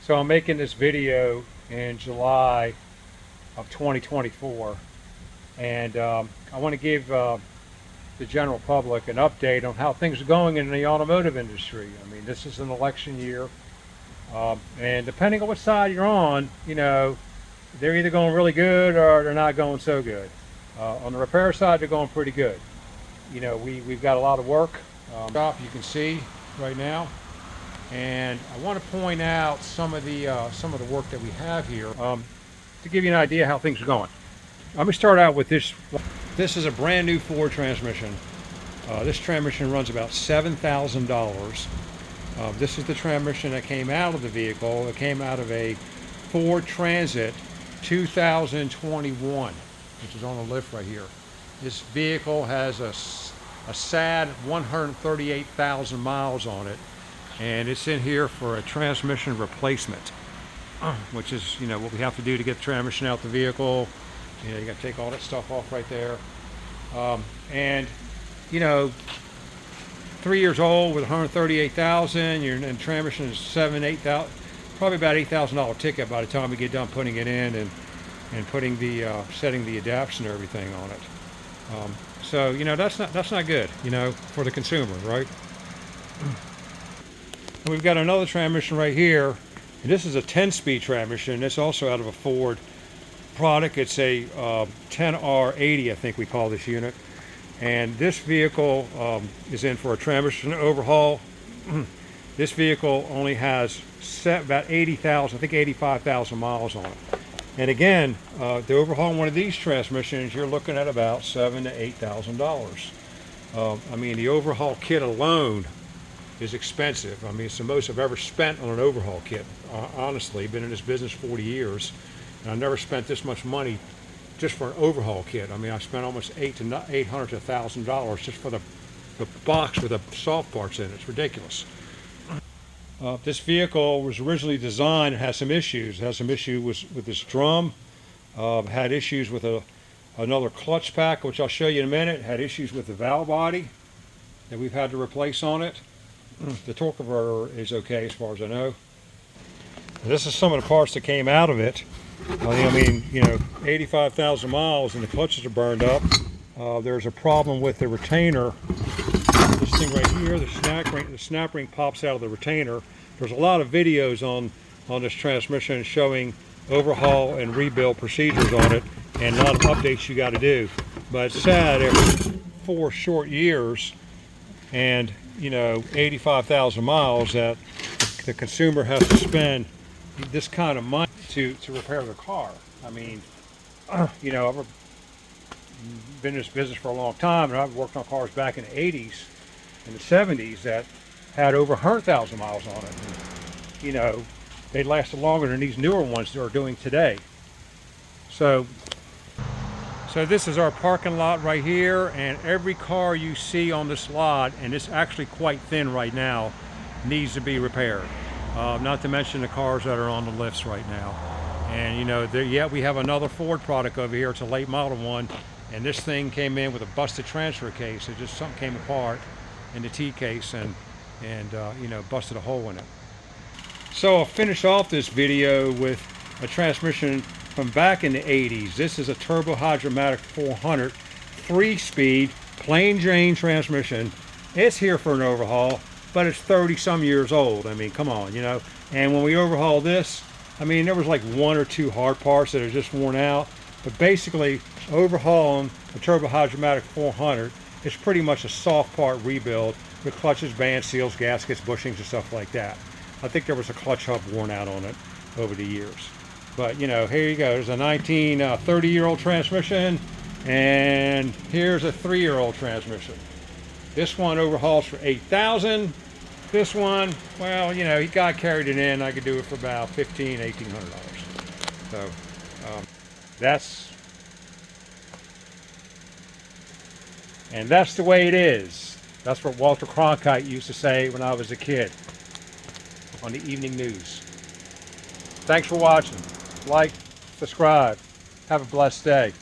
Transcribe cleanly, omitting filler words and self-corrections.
So I'm making this video in July of 2024, and I want to give the general public an update on how things are going in the automotive industry. I mean, this is an election year, and depending on what side you're on, you know, they're either going really good or they're not going so good. On the repair side, they're going pretty good. You know, we've got a lot of work. You can see right now, and I want to point out some of the work that we have here to give you an idea how things are going. Let me start out with this. This is a brand new Ford transmission. This transmission runs about $7,000. This is the transmission that came out of the vehicle. It came out of a Ford Transit 2021, which is on the lift right here. This vehicle has a sad 138,000 miles on it, and it's in here for a transmission replacement, which is, you know, what we have to do to get the transmission out the vehicle. You know, you got to take all that stuff off right there. And, you know, 3 years old with 138,000, and transmission is $8,000, probably about $8,000 ticket by the time we get done putting it in and putting the setting the adapts and everything on it. So, you know, that's not good, you know, for the consumer, right? And we've got another transmission right here, and this is a 10-speed transmission. It's also out of a Ford product. It's a 10R80, I think we call this unit. And this vehicle is in for a transmission overhaul. This vehicle only has about 80,000, I think 85,000 miles on it. And again, to overhaul one of these transmissions, you're looking at about $7,000 to $8,000. I mean, the overhaul kit alone is expensive. I mean, it's the most I've ever spent on an overhaul kit. Honestly, been in this business 40 years, and I've never spent this much money just for an overhaul kit. I mean, I spent almost $800 to $1,000 just for the box with the soft parts in it. It's ridiculous. This vehicle was originally designed and has some issues. It has some issue with this drum. Had issues with another clutch pack, which I'll show you in a minute. Had issues with the valve body that we've had to replace on it. The torque converter is okay as far as I know. This is some of the parts that came out of it. I mean, you know, 85,000 miles and the clutches are burned up. There's a problem with the retainer. This thing right here, the snap ring pops out of the retainer. There's a lot of videos on this transmission showing overhaul and rebuild procedures on it, and a lot of updates you got to do. But it's sad, after 4 short years and, you know, 85,000 miles, that the consumer has to spend this kind of money to repair their car. I mean, you know, I've been in this business for a long time, and I've worked on cars back in the 80s and the 70s that had over 100,000 miles on it. And, you know, they lasted longer than these newer ones that are doing today. So this is our parking lot right here, and every car you see on this lot, and it's actually quite thin right now, needs to be repaired. Not to mention the cars that are on the lifts right now. And, you know, yeah, we have another Ford product over here. It's a late model one, and this thing came in with a busted transfer case. It just, something came apart in the T case and you know, busted a hole in it. So I'll finish off this video with a transmission from back in the 80s. This is a Turbo Hydra-Matic 400 3-speed plain Jane transmission. It's here for an overhaul, but it's 30 some years old. I mean, come on, you know. And when we overhauled this, I mean, there was like 1 or 2 hard parts that are just worn out, but basically overhauling a Turbo Hydra-Matic 400 is pretty much a soft part rebuild with clutches, band seals, gaskets, bushings, and stuff like that. I think there was a clutch hub worn out on it over the years. But, you know, here you go. There's a 30-year-old transmission, and here's a 3-year-old transmission. This one overhauls for $8,000. This one, well, you know, he got carried it in. I could do it for about $1,500, $1,800. So that's the way it is. That's what Walter Cronkite used to say when I was a kid on the evening news. Thanks for watching. Like, subscribe. Have a blessed day.